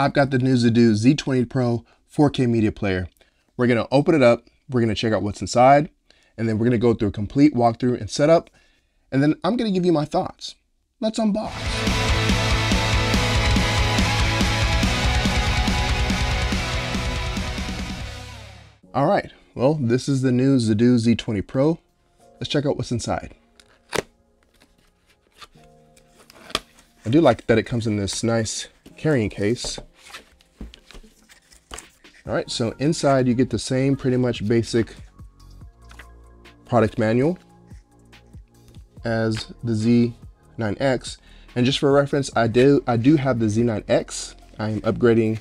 I've got the new Zidoo Z20 Pro 4K media player. We're going to open it up, we're going to check out what's inside, and then we're going to go through a complete walkthrough and setup, and then I'm going to give you my thoughts. Let's unbox. All right, well, this is the new Zidoo Z20 Pro. Let's check out what's inside. I do like that it comes in this nice carrying case. All right, so inside you get the same pretty much basic product manual as the Z9X. And just for reference, I do have the Z9X. I'm upgrading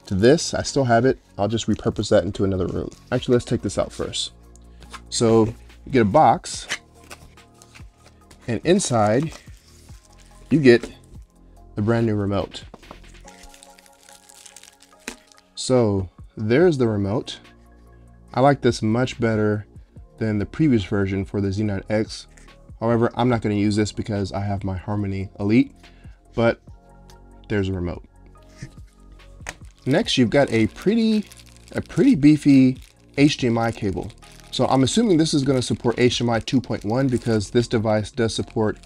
to this. I still have it. I'll just repurpose that into another room. Actually, let's take this out first. So you get a box, and inside you get the brand new remote. So there's the remote. I like this much better than the previous version for the Z9X. However, I'm not going to use this because I have my Harmony Elite, but there's a remote. Next, you've got a pretty beefy HDMI cable. So I'm assuming this is going to support HDMI 2.1 because this device does support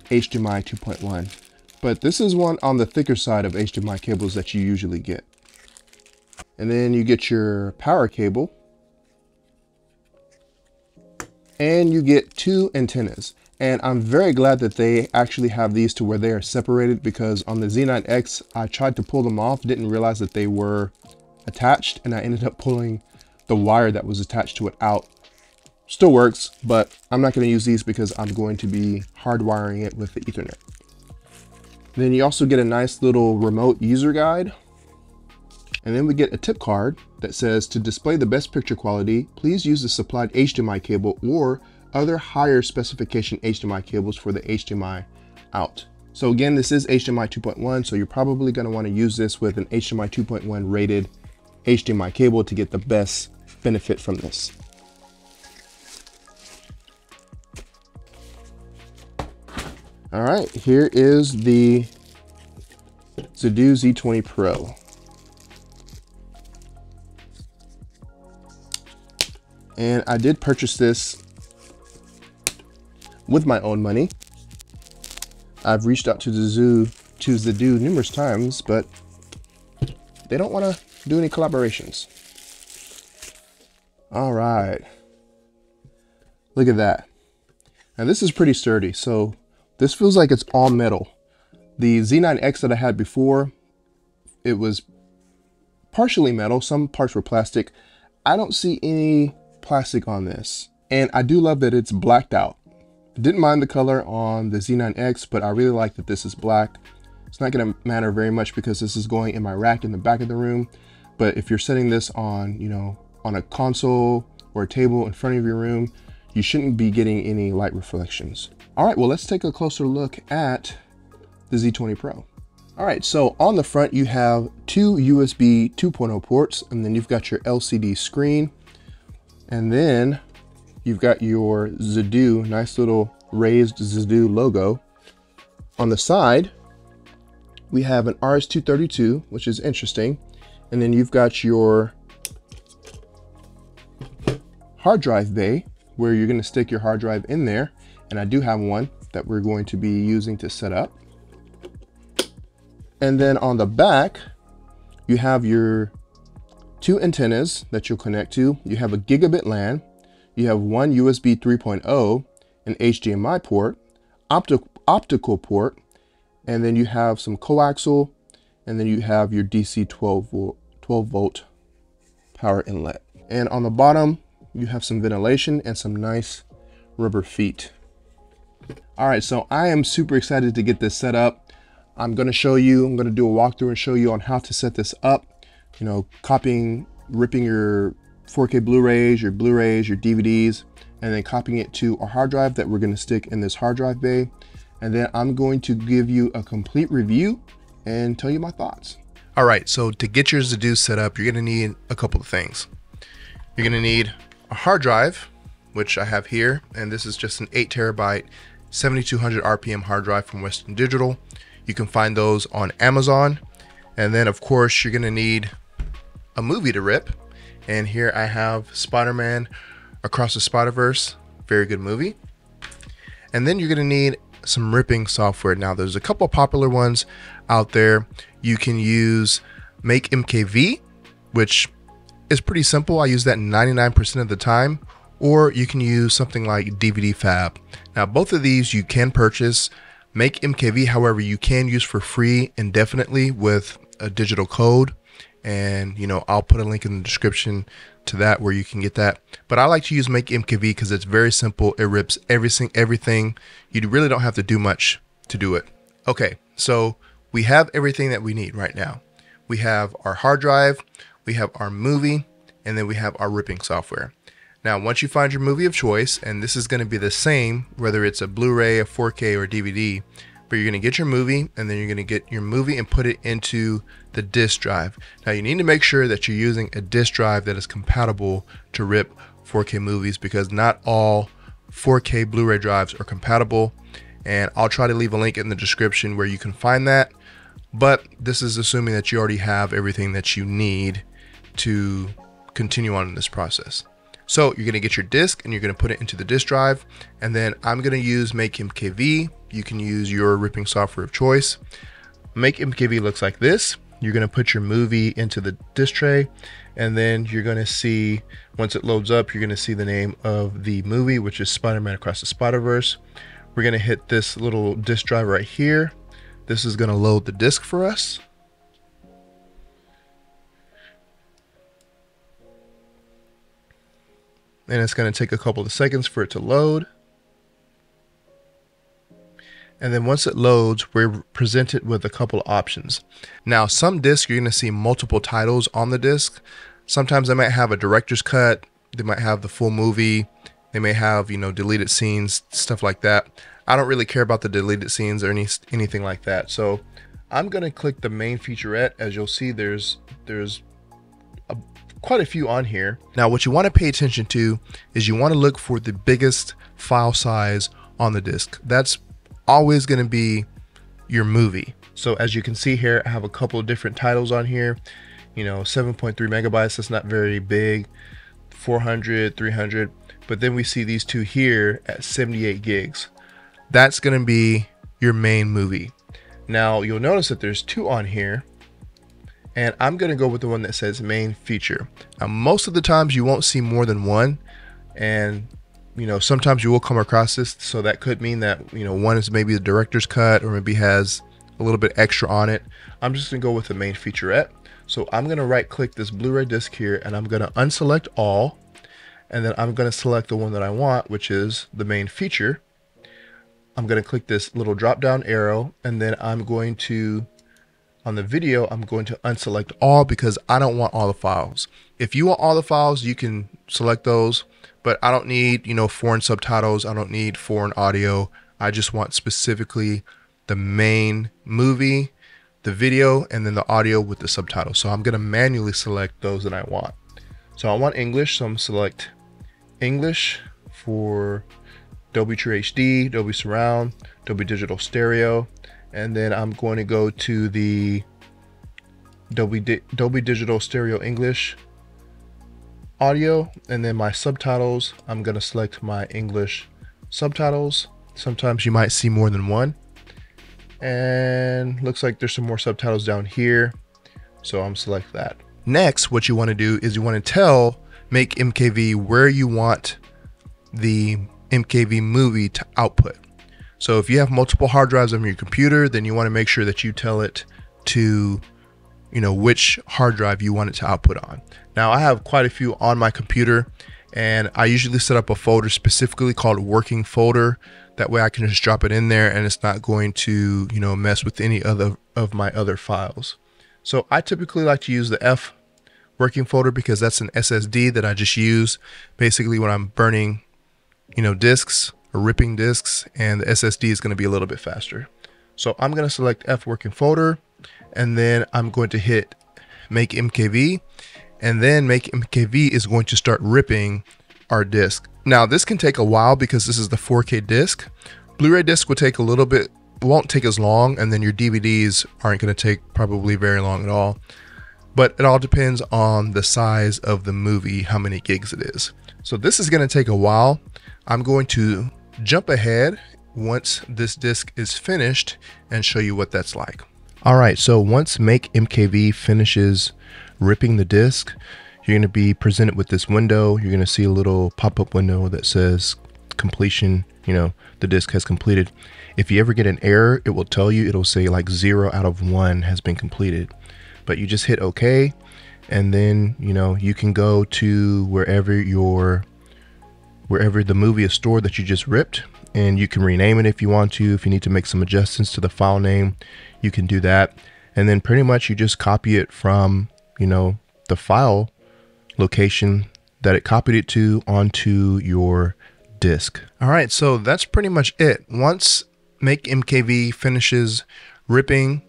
HDMI 2.1. But this is one on the thicker side of HDMI cables that you usually get. And then you get your power cable. And you get two antennas. And I'm very glad that they actually have these to where they are separated, because on the Z9X, I tried to pull them off, didn't realize that they were attached, and I ended up pulling the wire that was attached to it out. Still works, but I'm not going to use these because I'm going to be hardwiring it with the Ethernet. Then you also get a nice little remote user guide. And then we get a tip card that says, to display the best picture quality, please use the supplied HDMI cable or other higher specification HDMI cables for the HDMI out. So again, this is HDMI 2.1, so you're probably going to want to use this with an HDMI 2.1 rated HDMI cable to get the best benefit from this. All right, here is the Zidoo Z20 Pro. And I did purchase this with my own money. I've reached out to Zidoo numerous times, but they don't want to do any collaborations. All right, look at that. Now this is pretty sturdy, so this feels like it's all metal. The Z9X that I had before, it was partially metal, some parts were plastic. I don't see any plastic on this, and I do love that it's blacked out. I didn't mind the color on the Z9X, but I really like that this is black. It's not going to matter very much because this is going in my rack in the back of the room, but if you're setting this on, you know, on a console or a table in front of your room, you shouldn't be getting any light reflections. All right, well, let's take a closer look at the Z20 Pro. All right, so on the front, you have two USB 2.0 ports, and then you've got your LCD screen. And then you've got your Zidoo, nice little raised Zidoo logo. On the side, we have an RS-232, which is interesting. And then you've got your hard drive bay, where you're going to stick your hard drive in there. And I do have one that we're going to be using to set up. And then on the back, you have your two antennas that you'll connect to. You have a gigabit LAN. You have one USB 3.0, an HDMI port, optical port, and then you have some coaxial, and then you have your DC 12 volt power inlet. And on the bottom, you have some ventilation and some nice rubber feet. All right, so I am super excited to get this set up. I'm going to show you, I'm going to do a walkthrough and show you on how to set this up. You know, ripping your 4K Blu-rays, your DVDs, and then copying it to a hard drive that we're going to stick in this hard drive bay. And then I'm going to give you a complete review and tell you my thoughts. All right, so to get your Zidoo set up, you're going to need a couple of things. You're going to need a hard drive, which I have here, and this is just an 8 terabyte 7200 RPM hard drive from Western Digital. You can find those on Amazon. And then of course you're gonna need a movie to rip. And here I have Spider-Man Across the Spider-Verse, very good movie. And then you're gonna need some ripping software. Now there's a couple popular ones out there. You can use Make MKV, which is pretty simple. I use that 99% of the time. Or you can use something like DVD Fab. Now both of these you can purchase. Make MKV, however, you can use for free indefinitely with a digital code. And I'll put a link in the description to that where you can get that. But I like to use Make MKV because it's very simple. It rips everything. You really don't have to do much to do it. Okay, so we have everything that we need right now. We have our hard drive, we have our movie, and then we have our ripping software. Now, once you find your movie of choice, and this is going to be the same whether it's a Blu-ray, a 4K, or DVD, but you're going to get your movie, and then you're going to get your movie and put it into the disk drive. Now, you need to make sure that you're using a disk drive that is compatible to rip 4K movies, because not all 4K Blu-ray drives are compatible, and I'll try to leave a link in the description where you can find that. But this is assuming that you already have everything that you need to continue on in this process. So you're going to get your disk and you're going to put it into the disk drive, and then I'm going to use Make MKV. You can use your ripping software of choice. Make MKV looks like this. You're going to put your movie into the disk tray, and then you're going to see, once it loads up, you're going to see the name of the movie, which is Spider-Man Across the Spider-Verse. We're going to hit this little disk drive right here. This is going to load the disk for us. And it's going to take a couple of seconds for it to load. And then once it loads, we're presented with a couple of options. Now, some discs, you're going to see multiple titles on the disc. Sometimes they might have a director's cut. They might have the full movie. They may have, deleted scenes, stuff like that. I don't really care about the deleted scenes or anything like that. So I'm going to click the main featurette. As you'll see, there's quite a few on here. Now, what you want to pay attention to is you want to look for the biggest file size on the disk. That's always going to be your movie. So as you can see here, I have a couple of different titles on here. 7.3 megabytes, that's not very big. 400, 300, but then we see these two here at 78 gigs. That's going to be your main movie. Now you'll notice that there's two on here, and I'm going to go with the one that says main feature. Now most of the times you won't see more than one, and sometimes you will come across this, so that could mean that one is maybe the director's cut or maybe has a little bit extra on it. I'm just gonna go with the main featurette. So I'm gonna right click this Blu-ray disc here, and I'm gonna unselect all, and then I'm gonna select the one that I want, which is the main feature. I'm gonna click this little drop down arrow, and then I'm going to, on the video, I'm going to unselect all because I don't want all the files. If you want all the files, you can select those, but I don't need, foreign subtitles. I don't need foreign audio. I just want specifically the main movie, the video, and then the audio with the subtitles. So I'm going to manually select those that I want. So I want English, so I'm going to select English for Dolby True HD, Dolby Surround, Dolby Digital Stereo, and then I'm going to go to the Dolby Digital Stereo English audio, and then my subtitles, I'm going to select my English subtitles. Sometimes you might see more than one, and looks like there's some more subtitles down here, so I'm select that. Next, what you want to do is you want to tell Make MKV where you want the MKV movie to output. So if you have multiple hard drives on your computer, then you want to make sure that you tell it to which hard drive you want it to output on. Now I have quite a few on my computer, and I usually set up a folder specifically called working folder. That way I can just drop it in there and it's not going to mess with any other of my other files. So I typically like to use the F working folder because that's an SSD that I just use basically when I'm burning disks or ripping disks, and the SSD is going to be a little bit faster. So I'm going to select F working folder, and then I'm going to hit Make MKV, and then Make MKV is going to start ripping our disk. Now this can take a while because this is the 4K disc. Blu-ray disc will take a little bit won't take as long, and then your DVDs aren't going to take probably very long at all. But it all depends on the size of the movie, how many gigs it is. So this is going to take a while. I'm going to jump ahead once this disc is finished and show you what that's like. All right, so once Make MKV finishes ripping the disc, you're going to be presented with this window. You're going to see a little pop-up window that says completion, you know, the disc has completed. If you ever get an error, it will tell you, it'll say like 0 out of 1 has been completed. But you just hit OK, and then, you know, you can go to wherever the movie is stored that you just ripped, and you can rename it if you want to. If you need to make some adjustments to the file name, you can do that. And then pretty much you just copy it from, you know, the file location that it copied it to onto your disk. All right, so that's pretty much it. Once Make MKV finishes ripping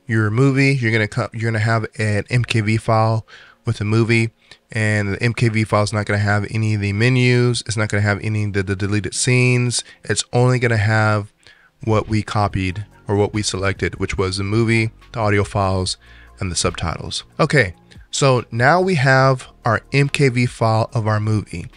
your movie, you're gonna have an MKV file with a movie, and the MKV file is not gonna have any of the menus. It's not gonna have any of the deleted scenes. It's only gonna have what we copied or what we selected, which was the movie, the audio files, and the subtitles. Okay, so now we have our MKV file of our movie,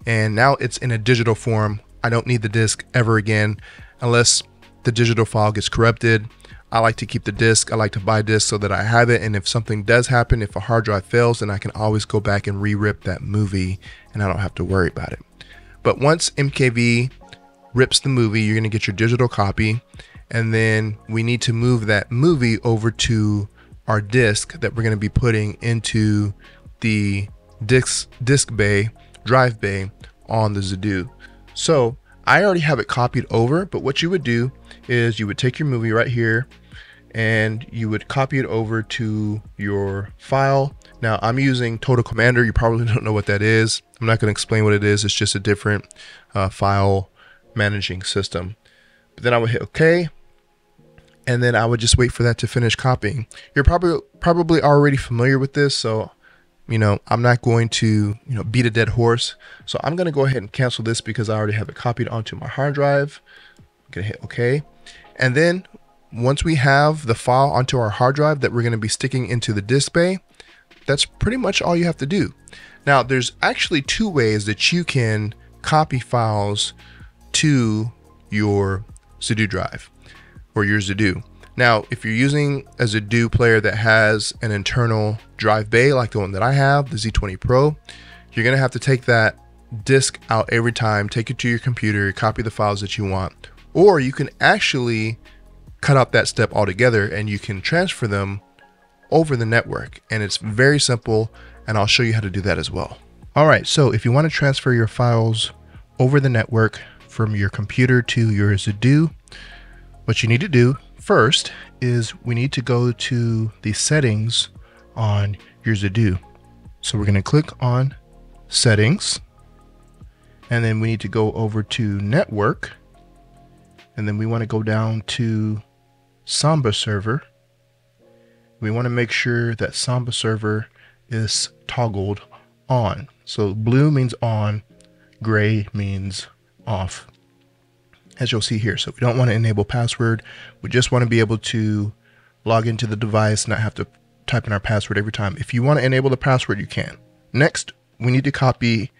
and now it's in a digital form. I don't need the disc ever again unless the digital file gets corrupted. I like to keep the disc. I like to buy discs so that I have it, and if something does happen, if a hard drive fails, then I can always go back and re-rip that movie, and I don't have to worry about it. But once MKV rips the movie, you're going to get your digital copy, and then we need to move that movie over to our disc that we're going to be putting into the disk bay, drive bay on the Zidoo. So I already have it copied over, but what you would do is you would take your movie right here and you would copy it over to your file. Now I'm using Total Commander. You probably don't know what that is. I'm not going to explain what it is. It's just a different file managing system. But then I would hit OK, and then I would just wait for that to finish copying. You're probably already familiar with this, so you know, I'm not going to, you know, beat a dead horse. So I'm going to go ahead and cancel this because I already have it copied onto my hard drive. I'm going to hit OK. And then once we have the file onto our hard drive that we're going to be sticking into the disk bay, that's pretty much all you have to do. Now, there's actually two ways that you can copy files to your Zidoo drive or your Zidoo. Now, if you're using a Zidoo player that has an internal drive bay like the one that I have, the Z20 Pro, you're going to have to take that disk out every time, take it to your computer, copy the files that you want. Or you can actually cut out that step altogether and you can transfer them over the network. And it's very simple, and I'll show you how to do that as well. All right, so if you want to transfer your files over the network from your computer to your Zidoo, what you need to do first is we need to go to the settings on your Zidoo. So we're going to click on settings, and then we need to go over to network, and then we want to go down to Samba server. We want to make sure that Samba server is toggled on. So blue means on, gray means off, as you'll see here. So we don't want to enable password. We just want to be able to log into the device, not have to type in our password every time. If you want to enable the password, you can. Next, we need to copy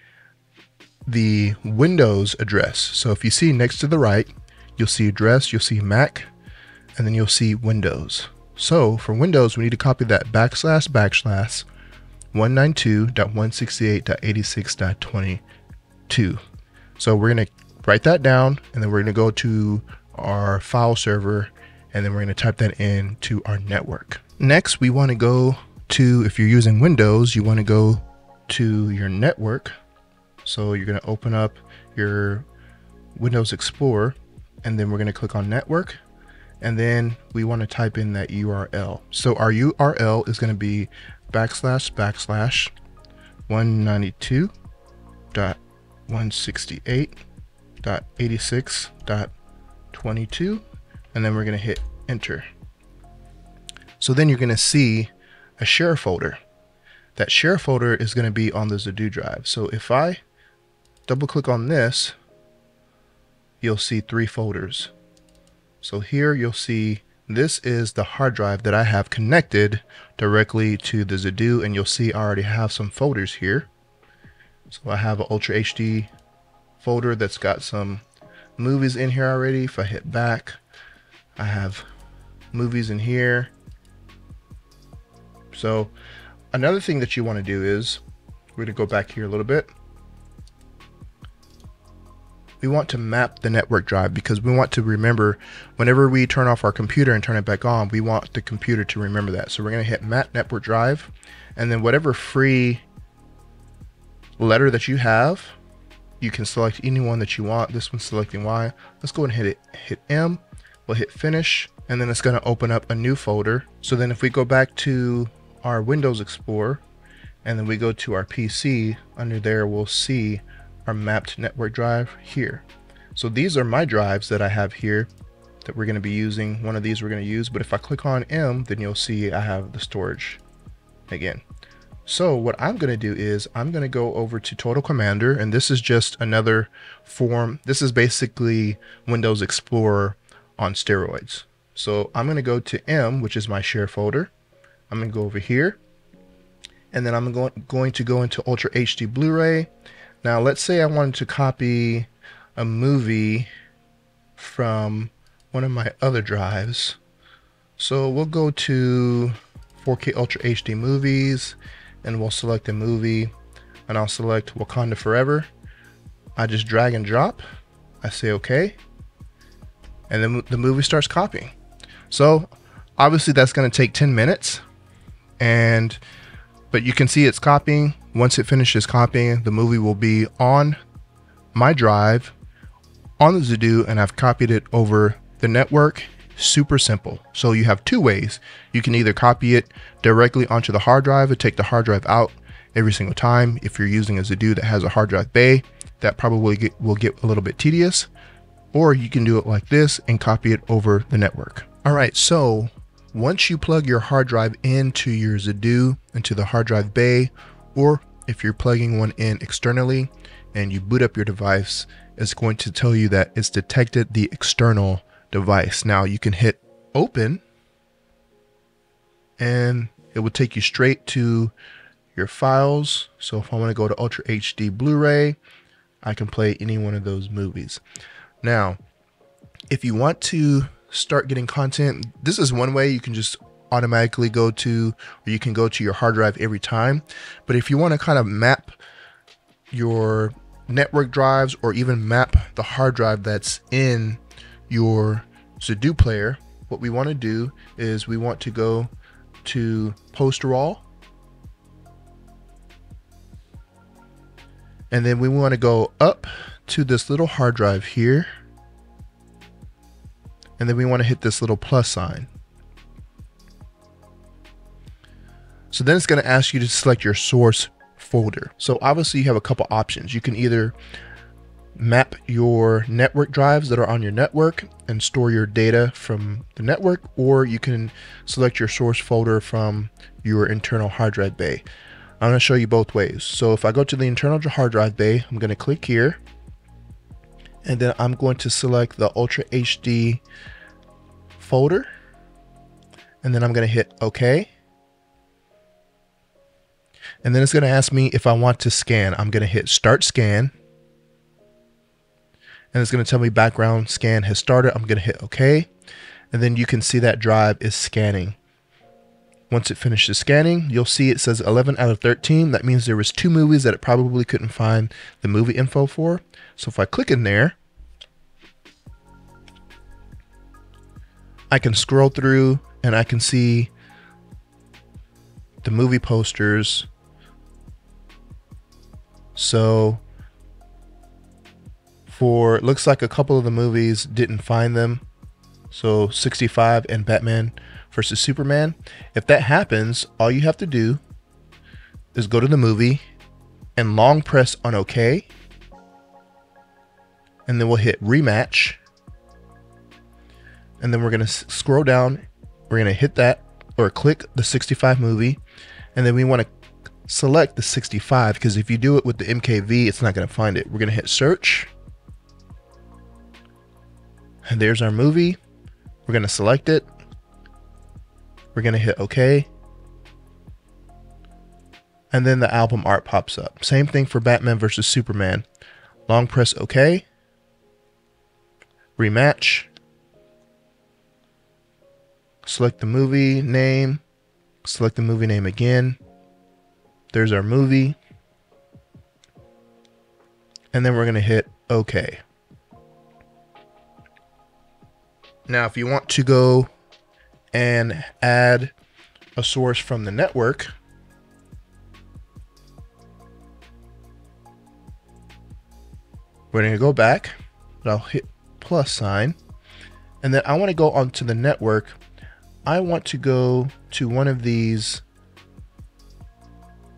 the Windows address. So if you see next to the right, you'll see address, you'll see Mac, and then you'll see Windows. So for Windows, we need to copy that / 192.168.86.22. So we're going to write that down, and then we're going to go to our file server, and then we're going to type that in to our network. Next, we want to go to, if you're using Windows, you want to go to your network. So you're going to open up your Windows Explorer, and then we're going to click on network, and then we want to type in that URL. So our URL is going to be / 192.168.86.22, and then we're going to hit enter. So then you're going to see a share folder. That share folder is going to be on the Zidoo drive. So if I double click on this, you'll see 3 folders. So here you'll see this is the hard drive that I have connected directly to the Zidoo, and you'll see I already have some folders here. So I have an Ultra HD folder that's got some movies in here already. If I hit back, I have movies in here. So another thing that you want to do is, we're going to go back here a little bit. We want to map the network drive because we want to remember whenever we turn off our computer and turn it back on, we want the computer to remember that. So we're going to hit map network drive, and then whatever free letter that you have, you can select any one that you want. This one's selecting Y. Let's go and hit M. We'll hit finish, and then it's going to open up a new folder. So then if we go back to our Windows Explorer and then we go to our PC, under there we'll see our mapped network drive here. So these are my drives that I have here that we're going to be using. One of these we're going to use, but if I click on M, then you'll see I have the storage again. So what I'm going to do is I'm going to go over to Total Commander, and this is just another form. This is basically Windows Explorer on steroids. So I'm going to go to M, which is my share folder. I'm going to go over here, and then I'm going to go into Ultra HD Blu-ray. Now let's say I wanted to copy a movie from one of my other drives. So we'll go to 4K Ultra HD movies, and we'll select a movie, and I'll select Wakanda Forever. I just drag and drop. I say okay, and then the movie starts copying. So obviously that's going to take 10 minutes, but you can see it's copying. Once it finishes copying, the movie will be on my drive on the Zidoo, and I've copied it over the network. Super simple. So you have two ways. You can either copy it directly onto the hard drive and take the hard drive out every single time. If you're using a Zidoo that has a hard drive bay, that probably will get a little bit tedious. Or you can do it like this and copy it over the network. All right, so once you plug your hard drive into your Zidoo, into the hard drive bay, or if you're plugging one in externally and you boot up your device, it's going to tell you that it's detected the external device. Now you can hit open, and it will take you straight to your files. So if I want to go to Ultra HD Blu-ray, I can play any one of those movies. Now, if you want to start getting content, this is one way. You can just automatically go to, or you can go to your hard drive every time. But if you want to kind of map your network drives, or even map the hard drive that's in your Zidoo player, what we want to do is we want to go to post raw, and then we want to go up to this little hard drive here, and then we want to hit this little plus sign. So then it's going to ask you to select your source folder. So obviously you have a couple options. You can either map your network drives that are on your network and store your data from the network, or you can select your source folder from your internal hard drive bay. I'm going to show you both ways. So if I go to the internal hard drive bay, I'm going to click here, and then I'm going to select the Ultra HD folder, and then I'm going to hit OK. And then it's going to ask me if I want to scan. I'm going to hit start scan, and it's going to tell me background scan has started. I'm going to hit OK, and then you can see that drive is scanning. Once it finishes scanning, you'll see it says 11 out of 13. That means there was 2 movies that it probably couldn't find the movie info for. So if I click in there, I can scroll through and I can see the movie posters. So it looks like a couple of the movies didn't find them. So 65 and Batman versus Superman. If that happens, all you have to do is go to the movie and long press on OK, and then we'll hit rematch, and then we're going to scroll down. We're going to hit that, or click the 65 movie, and then we want to select the 65, because if you do it with the MKV, it's not going to find it. We're going to hit search, and there's our movie. We're going to select it. We're going to hit OK. And then the album art pops up. Same thing for Batman versus Superman. Long press OK. Rematch. Select the movie name. Select the movie name again. There's our movie. And then we're going to hit OK. Now, if you want to go and add a source from the network, we're going to go back, but I'll hit plus sign. And then I want to go onto the network. I want to go to one of these.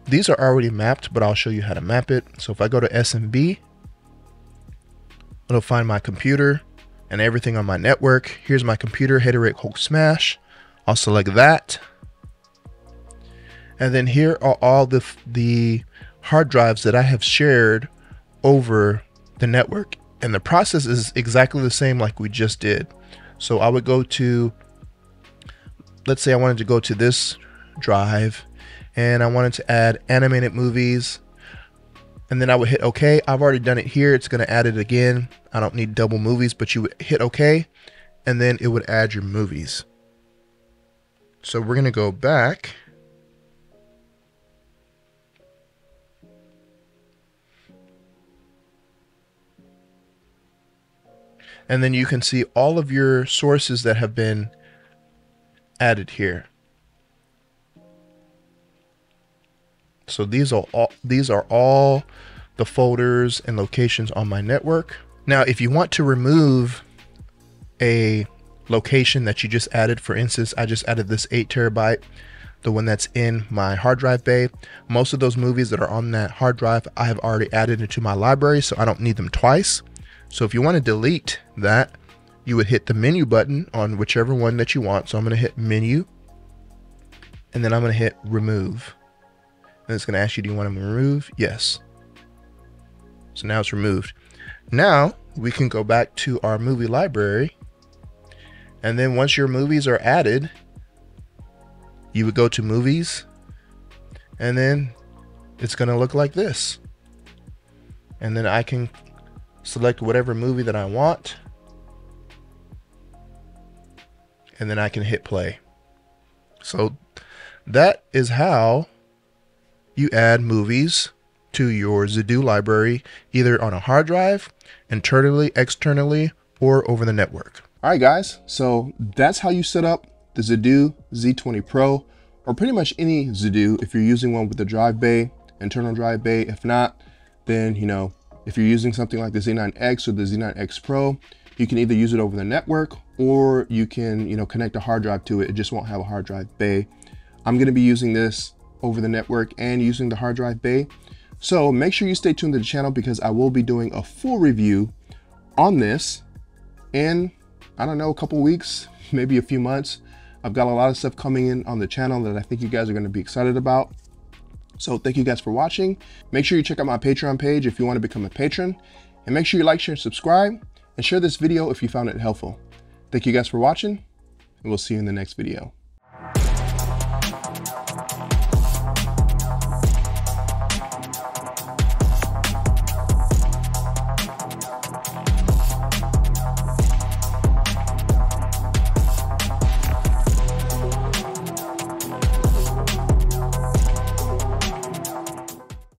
These are already mapped, but I'll show you how to map it. So if I go to SMB, it'll find my computer and everything on my network. Here's my computer, Header Hulk Smash. I'll select that. And then here are all the hard drives that I have shared over the network. And the process is exactly the same like we just did. So I would go to, let's say I wanted to go to this drive and I wanted to add animated movies, and then I would hit OK. I've already done it here. It's going to add it again. I don't need double movies, but you would hit OK and then it would add your movies. So we're going to go back. And then you can see all of your sources that have been added here. So these are all the folders and locations on my network. Now, if you want to remove a location that you just added, for instance, I just added this 8 terabyte, the one that's in my hard drive bay. Most of those movies that are on that hard drive, I have already added into my library, so I don't need them twice. So if you want to delete that, you would hit the menu button on whichever one that you want. So I'm going to hit menu, and then I'm going to hit remove. And it's going to ask you, do you want to remove? Yes. So now it's removed. Now we can go back to our movie library. And then once your movies are added, you would go to movies, and then it's going to look like this. And then I can select whatever movie that I want, and then I can hit play. So that is how you add movies to your Zidoo library, either on a hard drive, internally, externally, or over the network. All right, guys, so that's how you set up the Zidoo Z20 Pro, or pretty much any Zidoo if you're using one with the drive bay, internal drive bay. If not, then, you know, if you're using something like the Z9X or the Z9X Pro, you can either use it over the network, or you can, you know, connect a hard drive to it. It just won't have a hard drive bay. I'm going to be using this over the network and using the hard drive bay. So make sure you stay tuned to the channel, because I will be doing a full review on this in, I don't know, a couple weeks, maybe a few months. I've got a lot of stuff coming in on the channel that I think you guys are going to be excited about. So thank you guys for watching. Make sure you check out my Patreon page if you want to become a patron, and make sure you like, share, and subscribe, and share this video if you found it helpful. Thank you guys for watching, and we'll see you in the next video.